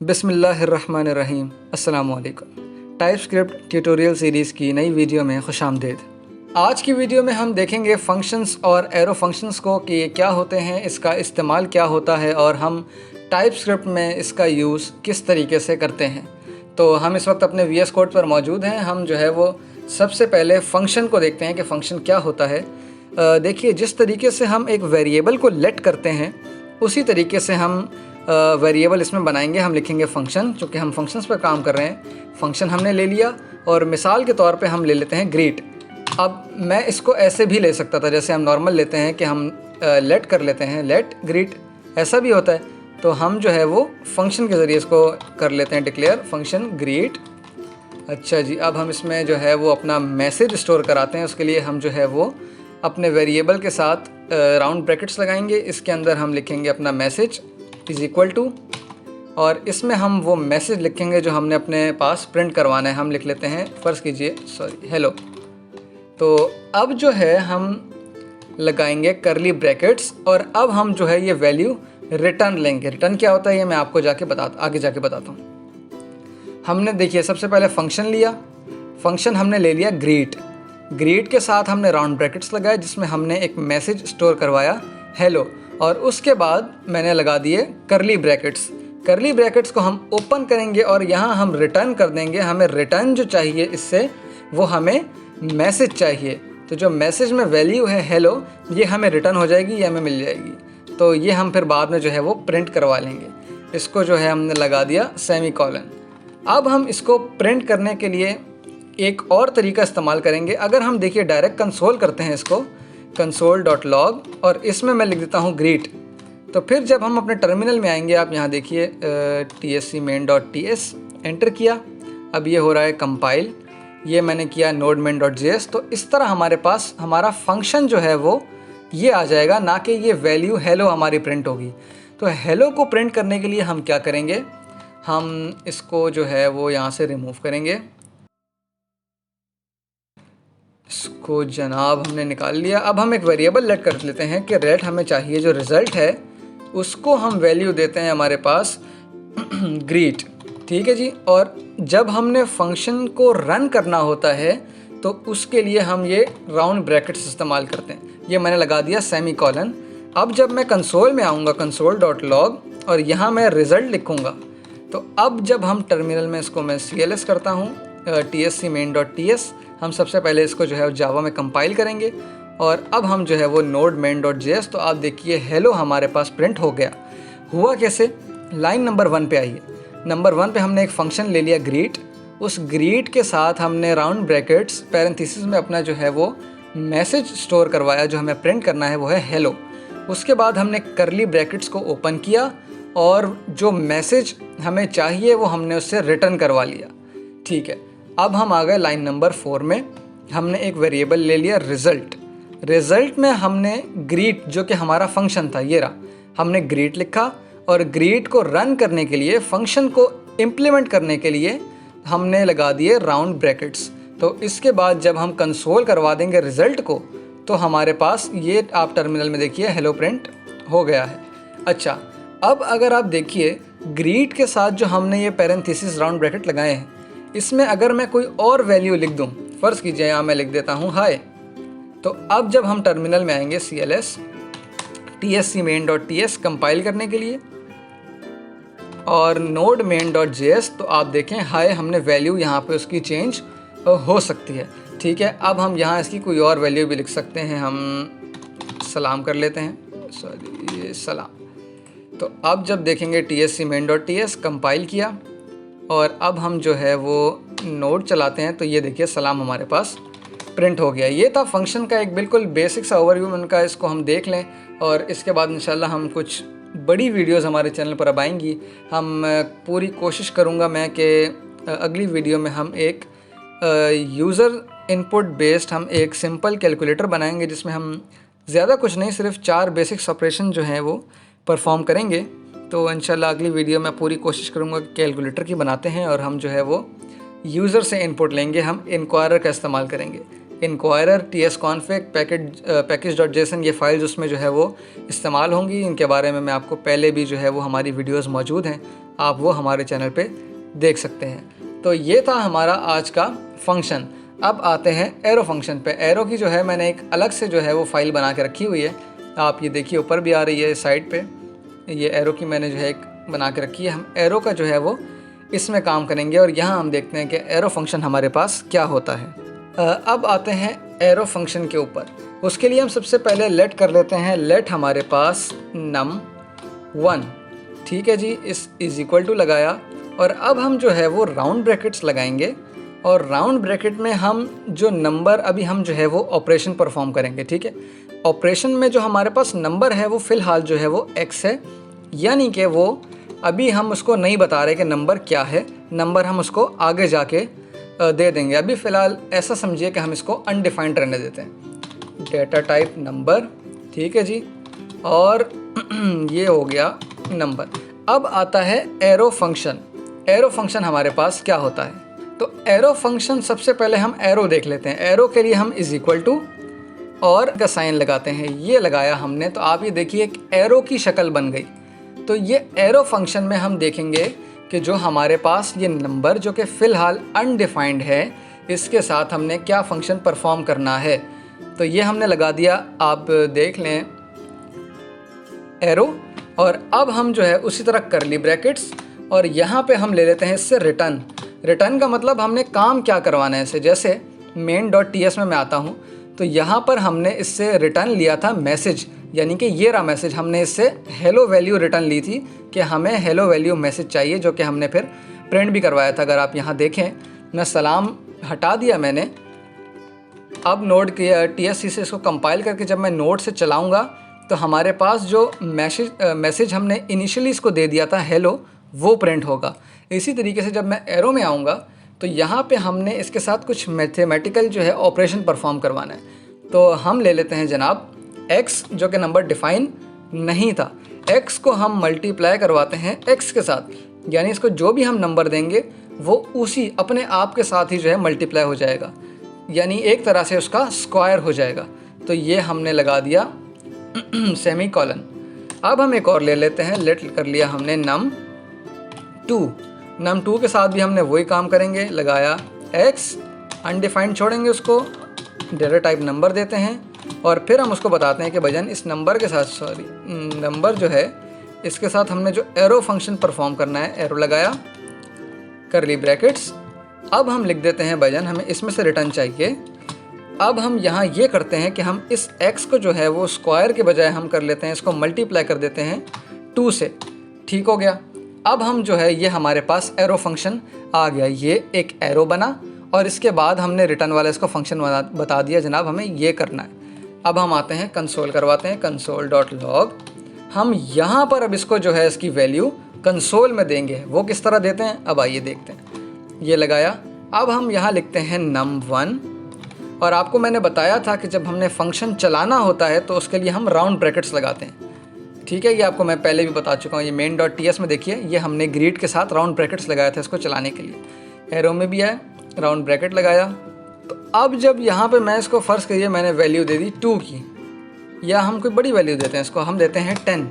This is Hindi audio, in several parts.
बिस्मिल्लाहिर्रहमानिर्रहीम। अस्सलामुअलैकुम। टाइपस्क्रिप्ट ट्यूटोरियल सीरीज़ की नई वीडियो में खुशामदीद। आज की वीडियो में हम देखेंगे फंक्शंस और एरो फंक्शंस को कि ये क्या होते हैं, इसका इस्तेमाल क्या होता है और हम टाइपस्क्रिप्ट में इसका यूज़ किस तरीके से करते हैं। तो हम इस वक्त अपने VS कोड पर मौजूद हैं। हम जो है वो सबसे पहले फ़ंक्शन को देखते हैं कि फ़ंक्शन क्या होता है। देखिए, जिस तरीके से हम एक वेरिएबल को लेट करते हैं उसी तरीके से हम वेरिएबल इसमें बनाएंगे। हम लिखेंगे फ़ंक्शन, चूँकि हम फंक्शंस पर काम कर रहे हैं। फ़ंक्शन हमने ले लिया और मिसाल के तौर पे हम ले लेते हैं ग्रीट। अब मैं इसको ऐसे भी ले सकता था, जैसे हम नॉर्मल लेते हैं कि हम लेट कर लेते हैं, लेट ग्रीट, ऐसा भी होता है। तो हम जो है वो फ़ंक्शन के ज़रिए इसको कर लेते हैं डिक्लेयर फ़ंक्शन ग्रीट। अच्छा जी, अब हम इसमें जो है वो अपना मैसेज स्टोर कराते हैं। उसके लिए हम जो है वो अपने वेरिएबल के साथ राउंड ब्रैकेट्स लगाएंगे। इसके अंदर हम लिखेंगे अपना मैसेज इज़ इक्वल टू, और इसमें हम वो मैसेज लिखेंगे जो हमने अपने पास प्रिंट करवाना है। हम लिख लेते हैं, फ़र्ज़ कीजिए, हेलो। तो अब जो है हम लगाएंगे करली ब्रैकेट्स और अब हम जो है ये वैल्यू रिटर्न लेंगे। रिटर्न क्या होता है ये मैं आपको आगे जाके बताता हूँ। हमने देखिए सबसे पहले फ़ंक्शन लिया। फ़ंक्शन हमने ले लिया ग्रीट। ग्रीट के साथ हमने राउंड ब्रैकेट्स लगाए जिसमें हमने एक मैसेज स्टोर करवाया हेलो, और उसके बाद मैंने लगा दिए करली ब्रैकेट्स। करली ब्रैकेट्स को हम ओपन करेंगे और यहाँ हम रिटर्न कर देंगे। हमें रिटर्न जो चाहिए इससे वो हमें मैसेज चाहिए। तो जो मैसेज में वैल्यू है हेलो, ये हमें रिटर्न हो जाएगी, ये हमें मिल जाएगी। तो ये हम फिर बाद में जो है वो प्रिंट करवा लेंगे। इसको जो है हमने लगा दिया सेमीकोलन। अब हम इसको प्रिंट करने के लिए एक और तरीका इस्तेमाल करेंगे। अगर हम देखिए डायरेक्ट कंसोल करते हैं इसको, console.log, और इसमें मैं लिख देता हूँ ग्रीट। तो फिर जब हम अपने टर्मिनल में आएंगे, आप यहाँ देखिए tsc main.ts एंटर किया। अब ये हो रहा है कंपाइल। ये मैंने किया node-main.js। तो इस तरह हमारे पास हमारा फंक्शन जो है वो ये आ जाएगा, ना कि ये वैल्यू हेलो हमारी प्रिंट होगी। तो हेलो को प्रिंट करने के लिए हम क्या करेंगे, हम इसको जो है वो यहाँ से रिमूव करेंगे। इसको जनाब हमने निकाल लिया। अब हम एक वेरिएबल लेट कर लेते हैं कि रेट हमें चाहिए, जो रिज़ल्ट है उसको हम वैल्यू देते हैं हमारे पास ग्रीट। ठीक है जी। और जब हमने फंक्शन को रन करना होता है तो उसके लिए हम ये राउंड ब्रैकेट्स इस्तेमाल करते हैं। ये मैंने लगा दिया सेमीकोलन। अब जब मैं कंसोल में आऊँगा, console.log, और यहाँ मैं रिज़ल्ट लिखूँगा, तो अब जब हम टर्मिनल में इसको मैं cls करता हूँ tsc main.ts, हम सबसे पहले इसको जो है जावा में कंपाइल करेंगे और अब हम जो है वो node-main.js। तो आप देखिए हेलो हमारे पास प्रिंट हो गया। हुआ कैसे, लाइन नंबर 1 पे आइए। नंबर 1 पे हमने एक फ़ंक्शन ले लिया ग्रीट। उस ग्रीट के साथ हमने राउंड ब्रैकेट्स पैरेंथेसिस में अपना जो है वो मैसेज स्टोर करवाया, जो हमें प्रिंट करना है वो है हेलो। उसके बाद हमने करली ब्रैकेट्स को ओपन किया और जो मैसेज हमें चाहिए वो हमने उससे रिटर्न करवा लिया। ठीक है। अब हम आ गए लाइन नंबर 4 में। हमने एक वेरिएबल ले लिया रिज़ल्ट। रिज़ल्ट में हमने ग्रीट, जो कि हमारा फंक्शन था, ये रहा, हमने ग्रीट लिखा और ग्रीट को रन करने के लिए, फंक्शन को इम्प्लीमेंट करने के लिए हमने लगा दिए राउंड ब्रैकेट्स। तो इसके बाद जब हम कंसोल करवा देंगे रिज़ल्ट को, तो हमारे पास ये आप टर्मिनल में देखिए हेलो प्रिंट हो गया है। अच्छा, अब अगर आप देखिए ग्रीट के साथ जो हमने ये पैरेंथेसिस राउंड ब्रैकेट लगाए हैं, इसमें अगर मैं कोई और वैल्यू लिख दूं, फ़र्ज़ कीजिए यहाँ मैं लिख देता हूँ हाय। तो अब जब हम टर्मिनल में आएंगे cls tsc main.ts कंपाइल करने के लिए और node-main.js, तो आप देखें हाय हमने वैल्यू यहाँ पे उसकी चेंज हो सकती है। ठीक है। अब हम यहाँ इसकी कोई और वैल्यू भी लिख सकते हैं। हम सलाम कर लेते हैं, सॉरी ये सलाम। तो अब जब देखेंगे tsc main.ts कंपाइल किया और अब हम जो है वो नोड चलाते हैं, तो ये देखिए सलाम हमारे पास प्रिंट हो गया। ये था फंक्शन का एक बिल्कुल बेसिक सा ओवरव्यू उनका। इसको हम देख लें और इसके बाद इंशाल्लाह हम कुछ बड़ी वीडियोस हमारे चैनल पर अब आएंगी। हम पूरी कोशिश करूँगा मैं कि अगली वीडियो में हम एक यूज़र इनपुट बेस्ड हम एक सिंपल कैलकुलेटर बनाएंगे, जिसमें हम ज़्यादा कुछ नहीं, सिर्फ 4 बेसिक्स ऑपरेशन जो हैं वो परफॉर्म करेंगे। तो इंशाल्लाह अगली वीडियो में पूरी कोशिश करूँगा कि कैलकुलेटर की बनाते हैं और हम जो है वो यूज़र से इनपुट लेंगे। हम इंक्वायरर का इस्तेमाल करेंगे। इंक्वायरर, tsconfig, package.json, ये फाइल्स उसमें जो है वो इस्तेमाल होंगी। इनके बारे में मैं आपको पहले भी जो है वो हमारी वीडियोस मौजूद हैं, आप वो हमारे चैनल पे देख सकते हैं। तो ये था हमारा आज का फंक्शन। अब आते हैं एरो फंक्शन पे। एरो की जो है मैंने एक अलग से जो है वो फाइल बना के रखी हुई है। आप ये देखिए ऊपर भी आ रही है साइड पे, ये एरो की मैंने जो है एक बना के रखी है। हम एरो का जो है वो इसमें काम करेंगे और यहाँ हम देखते हैं कि एरो फंक्शन हमारे पास क्या होता है। अब आते हैं एरो फंक्शन के ऊपर। उसके लिए हम सबसे पहले लेट कर लेते हैं। लेट हमारे पास num1, ठीक है जी, इस इज इक्वल टू लगाया और अब हम जो है वो राउंड ब्रैकेट्स लगाएंगे और राउंड ब्रैकेट में हम जो नंबर अभी हम जो है वो ऑपरेशन परफॉर्म करेंगे, ठीक है। ऑपरेशन में जो हमारे पास नंबर है वो फ़िलहाल जो है वो x है, यानी कि वो अभी हम उसको नहीं बता रहे कि नंबर क्या है, नंबर हम उसको आगे जाके दे देंगे। अभी फ़िलहाल ऐसा समझिए कि हम इसको अनडिफाइंड रहने देते हैं। डेटा टाइप नंबर, ठीक है जी, और ये हो गया नंबर। अब आता है एरो फंक्शन। एरो फंक्शन हमारे पास क्या होता है? तो एरो फंक्शन सबसे पहले हम एरो देख लेते हैं। एरो के लिए हम इज इक्वल टू और का साइन लगाते हैं। ये लगाया हमने तो आप ये देखिए एक एरो की शक्ल बन गई। तो ये एरो फंक्शन में हम देखेंगे कि जो हमारे पास ये नंबर जो कि फ़िलहाल अनडिफाइंड है, इसके साथ हमने क्या फंक्शन परफॉर्म करना है। तो ये हमने लगा दिया, आप देख लें एरो। और अब हम जो है उसी तरह करली ब्रैकेट्स और यहाँ पे हम ले लेते हैं इससे रिटर्न। रिटर्न का मतलब हमने काम क्या करवाना है इसे। जैसे main.ts में मैं आता हूँ तो यहाँ पर हमने इससे रिटर्न लिया था मैसेज, यानी कि ये रहा मैसेज। हमने इससे हेलो वैल्यू रिटर्न ली थी कि हमें हेलो वैल्यू मैसेज चाहिए, जो कि हमने फिर प्रिंट भी करवाया था। अगर आप यहाँ देखें, मैं सलाम हटा दिया मैंने। अब नोड के TSC से इसको कंपाइल करके जब मैं नोड से चलाऊँगा तो हमारे पास जो मैसेज हमने इनिशियली इसको दे दिया था हेलो, वो प्रिंट होगा। इसी तरीके से जब मैं एरो में आऊँगा तो यहाँ पे हमने इसके साथ कुछ मैथमेटिकल जो है ऑपरेशन परफॉर्म करवाना है। तो हम ले लेते हैं जनाब x, जो कि नंबर डिफाइन नहीं था। x को हम मल्टीप्लाई करवाते हैं x के साथ, यानी इसको जो भी हम नंबर देंगे वो उसी अपने आप के साथ ही जो है मल्टीप्लाई हो जाएगा, यानी एक तरह से उसका स्क्वायर हो जाएगा। तो ये हमने लगा दिया सेमी कॉलन। अब हम एक और ले लेते हैं। लेट कर लिया हमने num2 के साथ भी हमने वही काम करेंगे। लगाया x, अनडिफाइंड छोड़ेंगे उसको, डेटा टाइप नंबर देते हैं और फिर हम उसको बताते हैं कि भजन इस नंबर के साथ, नंबर जो है इसके साथ हमने जो एरो फंक्शन परफॉर्म करना है, एरो लगाया, करली ब्रैकेट्स। अब हम लिख देते हैं भजन हमें इसमें से रिटर्न चाहिए। अब हम यहाँ ये करते हैं कि हम इस x को जो है वो स्क्वायर के बजाय हम कर लेते हैं, इसको मल्टीप्लाई कर देते हैं 2 से। ठीक हो गया। अब हम जो है ये हमारे पास एरो फंक्शन आ गया। ये एक एरो बना और इसके बाद हमने रिटर्न वाला इसको फंक्शन बता दिया, जनाब हमें ये करना है। अब हम आते हैं कंसोल करवाते हैं, console.log। हम यहाँ पर अब इसको जो है इसकी वैल्यू कंसोल में देंगे। वो किस तरह देते हैं, अब आइए देखते हैं। ये लगाया। अब हम यहाँ लिखते हैं num1 और आपको मैंने बताया था कि जब हमने फंक्शन चलाना होता है तो उसके लिए हम राउंड ब्रैकेट्स लगाते हैं, ठीक है। ये आपको मैं पहले भी बता चुका हूँ। ये main.ts में देखिए, ये हमने ग्रीट के साथ राउंड ब्रैकेट्स लगाया था इसको चलाने के लिए। एरो में भी है, राउंड ब्रैकेट लगाया। तो अब जब यहाँ पे मैं इसको फ़र्ज़ करिए मैंने वैल्यू दे दी 2 की, या हम कोई बड़ी वैल्यू देते हैं, इसको हम देते हैं 10।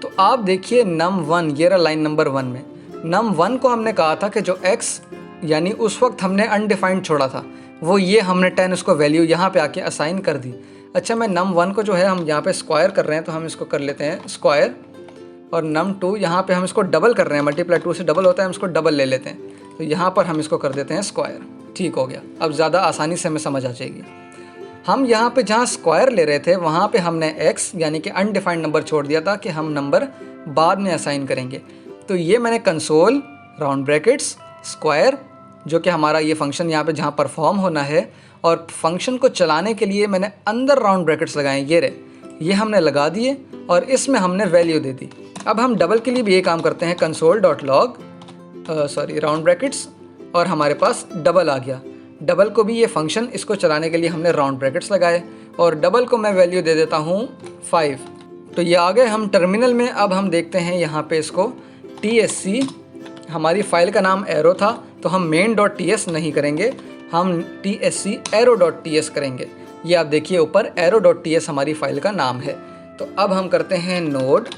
तो आप देखिए num1, ये रहा लाइन नंबर 1 में। num1 को हमने कहा था कि जो x, यानी उस वक्त हमने अनडिफाइंड छोड़ा था, वो ये हमने 10 उसको वैल्यू यहाँ पे आके असाइन कर दी। अच्छा, मैं num1 को जो है हम यहाँ पे स्क्वायर कर रहे हैं तो हम इसको कर लेते हैं स्क्वायर, और num2 यहाँ पे हम इसको डबल कर रहे हैं, मल्टीप्लाई 2 से डबल होता है, हम इसको डबल ले लेते हैं। तो यहाँ पर हम इसको कर देते हैं स्क्वायर। ठीक हो गया। अब ज़्यादा आसानी से हमें समझ आ जाएगी। हम यहाँ पे जहाँ स्क्वायर ले रहे थे वहाँ पे हमने x यानी कि अनडिफाइंड नंबर छोड़ दिया था कि हम नंबर बाद में असाइन करेंगे। तो ये मैंने कंसोल राउंड ब्रैकेट्स स्क्वायर, जो कि हमारा ये फंक्शन यहाँ पे जहाँ परफॉर्म होना है, और फंक्शन को चलाने के लिए मैंने अंदर राउंड ब्रैकेट्स लगाए, ये रहे, ये हमने लगा दिए और इसमें हमने वैल्यू दे दी। अब हम डबल के लिए भी ये काम करते हैं, console.log राउंड ब्रैकेट्स, और हमारे पास डबल आ गया। डबल को भी ये फंक्शन इसको चलाने के लिए हमने राउंड ब्रैकेट्स लगाए और डबल को मैं वैल्यू दे देता हूँ 5। तो ये आ गए हम टर्मिनल में। अब हम देखते हैं यहाँ पे इसको TSC, हमारी फ़ाइल का नाम एरो था तो हम main.ts नहीं करेंगे, हम TSC arrow.ts करेंगे। ये आप देखिए ऊपर arrow.ts हमारी फ़ाइल का नाम है। तो अब हम करते हैं नोड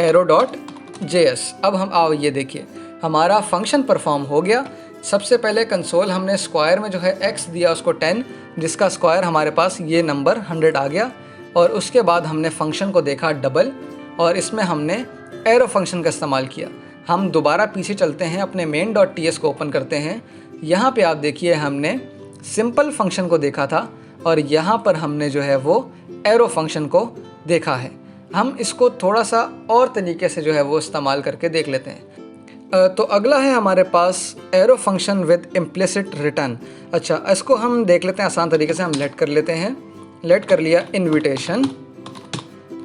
arrow.ts JS। अब हम आओ ये देखिए हमारा फंक्शन परफॉर्म हो गया। सबसे पहले कंसोल हमने स्क्वायर में जो है x दिया उसको 10, जिसका स्क्वायर हमारे पास ये नंबर 100 आ गया। और उसके बाद हमने फंक्शन को देखा डबल, और इसमें हमने एरो फंक्शन का इस्तेमाल किया। हम दोबारा पीछे चलते हैं, अपने main.ts को ओपन करते हैं। यहाँ पे आप देखिए हमने सिंपल फंक्शन को देखा था और यहाँ पर हमने जो है वो एरो फंक्शन को देखा है। हम इसको थोड़ा सा और तरीके से जो है वो इस्तेमाल करके देख लेते हैं। तो अगला है हमारे पास arrow function with implicit return. अच्छा, इसको हम देख लेते हैं आसान तरीके से। हम लेट कर लेते हैं, लेट कर लिया इन्विटेशन।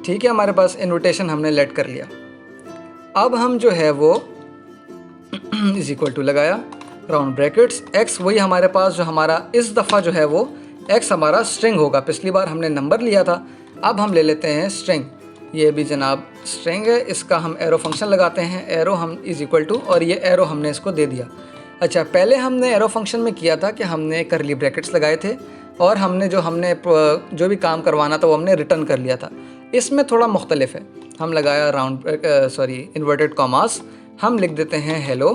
ठीक है, हमारे पास इन्विटेशन हमने लेट कर लिया। अब हम जो है वो इज इक्वल टू लगाया राउंड ब्रैकेट्स x, वही हमारे पास जो हमारा इस दफ़ा जो है वो x हमारा स्ट्रिंग होगा। पिछली बार हमने नंबर लिया था, अब हम ले लेते हैं स्ट्रिंग। ये भी जनाब स्ट्रिंग है, इसका हम एरो फंक्शन लगाते हैं। एरो हम इज इक्वल टू, और ये एरो हमने इसको दे दिया। अच्छा, पहले हमने एरो फंक्शन में किया था कि हमने करली ब्रैकेट्स लगाए थे और हमने जो भी काम करवाना था वो हमने रिटर्न कर लिया था। इसमें थोड़ा मुख्तलिफ है, हम लगाया इन्वर्टेड कॉमास। हम लिख देते हैं हेलो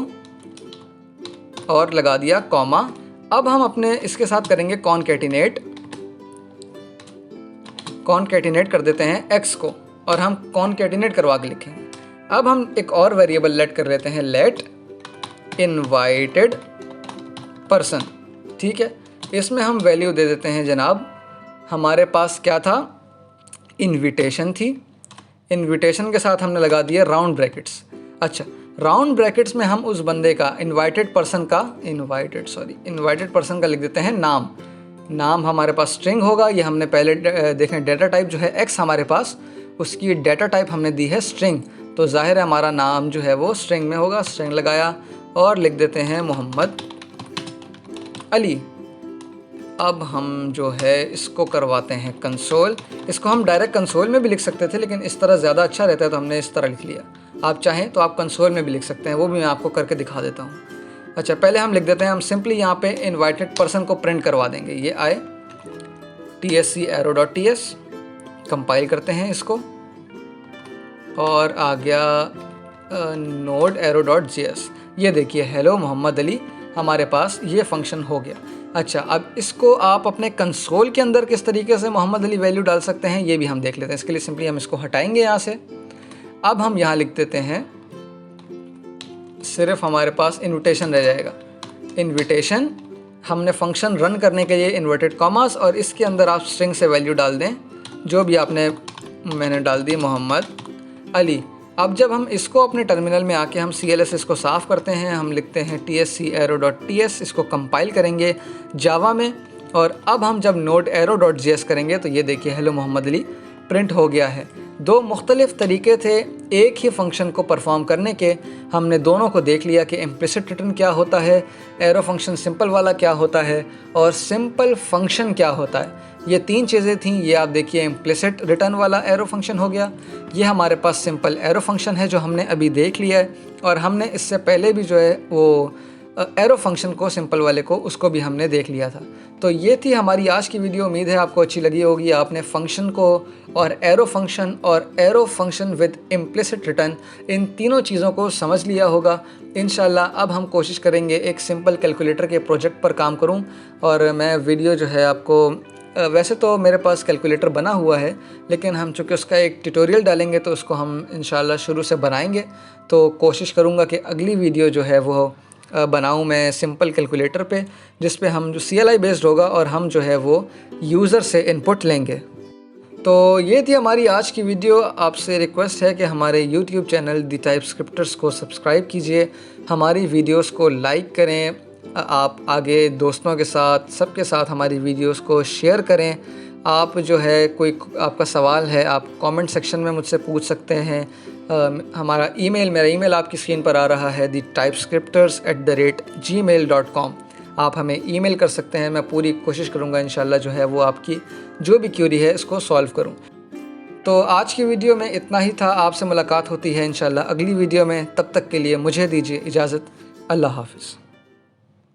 और लगा दिया कॉमा। अब हम अपने इसके साथ करेंगे कॉनकैटिनेट कर देते हैं x को, और हम कॉनकैटिनेट करवा के लिखेंगे। अब हम एक और वेरिएबल लेट कर लेते हैं, लेट इनवाइटेड पर्सन। ठीक है, इसमें हम वैल्यू दे देते हैं जनाब, हमारे पास क्या था, इनविटेशन थी। इनविटेशन के साथ हमने लगा दिया राउंड ब्रैकेट्स। अच्छा, राउंड ब्रैकेट्स में हम उस बंदे का इनवाइटेड पर्सन का लिख देते हैं नाम हमारे पास स्ट्रिंग होगा। ये हमने पहले देखें, डेटा टाइप जो है x हमारे पास, उसकी डेटा टाइप हमने दी है स्ट्रिंग, तो जाहिर है हमारा नाम जो है वो स्ट्रिंग में होगा। स्ट्रिंग लगाया और लिख देते हैं मोहम्मद अली। अब हम जो है इसको करवाते हैं कंसोल। इसको हम डायरेक्ट कंसोल में भी लिख सकते थे, लेकिन इस तरह ज़्यादा अच्छा रहता है तो हमने इस तरह लिख लिया। आप चाहें तो आप कंसोल में भी लिख सकते हैं, वो भी मैं आपको करके दिखा देता हूँ। अच्छा, पहले हम लिख देते हैं, हम सिंपली यहाँ पे इनवाइटेड पर्सन को प्रिंट करवा देंगे। ये आए tsc arrow.ts, कंपाइल करते हैं इसको, और आ गया नोड arrow.js। ये देखिए हेलो मोहम्मद अली, हमारे पास ये फंक्शन हो गया। अच्छा, अब इसको आप अपने कंसोल के अंदर किस तरीके से मोहम्मद अली वैल्यू डाल सकते हैं ये भी हम देख लेते हैं। इसके लिए सिंपली हम इसको हटाएंगे यहाँ से। अब हम यहाँ लिख देते हैं, सिर्फ हमारे पास इन्विटेशन रह जाएगा। इन्विटेशन हमने फंक्शन रन करने के लिए इन्वर्टेड कॉमास, और इसके अंदर आप स्ट्रिंग से वैल्यू डाल दें जो भी मैंने डाल दी मोहम्मद अली। अब जब हम इसको अपने टर्मिनल में आके हम CLS इसको साफ़ करते हैं, हम लिखते हैं tsc arrow.ts, इसको कंपाइल करेंगे जावा में, और अब हम जब नोड arrow.js करेंगे तो ये देखिए हेलो मोहम्मद अली प्रिंट हो गया है। दो मुख्तलिफ तरीके थे एक ही फंक्शन को परफॉर्म करने के। हमने दोनों को देख लिया कि इम्प्लिसिट रिटर्न क्या होता है, एरो फंक्शन सिंपल वाला क्या होता है, और सिंपल फंक्शन क्या होता है। ये तीन चीज़ें थीं। ये आप देखिए इम्प्लिसिट रिटर्न वाला एरो फंक्शन हो गया, ये हमारे पास सिंपल एरो फंक्शन है जो हमने अभी देख लिया है, और हमने इससे पहले भी जो है वो एरो फंक्शन को सिंपल वाले को उसको भी हमने देख लिया था। तो ये थी हमारी आज की वीडियो। उम्मीद है आपको अच्छी लगी होगी। आपने फंक्शन को और arrow function with implicit return, इन तीनों चीज़ों को समझ लिया होगा। इंशाल्लाह अब हम कोशिश करेंगे एक सिंपल कैलकुलेटर के प्रोजेक्ट पर काम करूं, और मैं वीडियो जो है आपको वैसे तो मेरे पास कैलकुलेटर बना हुआ है, लेकिन हम चूँकि उसका एक ट्यूटोरियल डालेंगे तो उसको हम इंशाल्लाह शुरू से बनाएंगे। तो कोशिश करूँगा कि अगली वीडियो जो है वो बनाऊँ मैं सिंपल कैलकुलेटर पे, जिस पे हम जो CLI बेस्ड होगा और हम जो है वो यूज़र से इनपुट लेंगे। तो ये थी हमारी आज की वीडियो। आपसे रिक्वेस्ट है कि हमारे YouTube चैनल द टाइपस्क्रिप्टर्स को सब्सक्राइब कीजिए, हमारी वीडियोस को लाइक करें, आप आगे दोस्तों के साथ सबके साथ हमारी वीडियोस को शेयर करें। आप जो है कोई आपका सवाल है आप कमेंट सेक्शन में मुझसे पूछ सकते हैं। मेरा ईमेल आपकी स्क्रीन पर आ रहा है thetypescripters@gmail.com। आप हमें ईमेल कर सकते हैं। मैं पूरी कोशिश करूँगा इंशाल्लाह जो है वो आपकी जो भी क्यूरी है इसको सॉल्व करूँ। तो आज की वीडियो में इतना ही था। आपसे मुलाकात होती है इंशाल्लाह अगली वीडियो में। तब तक के लिए मुझे दीजिए इजाज़त। अल्लाह हाफ़िज़।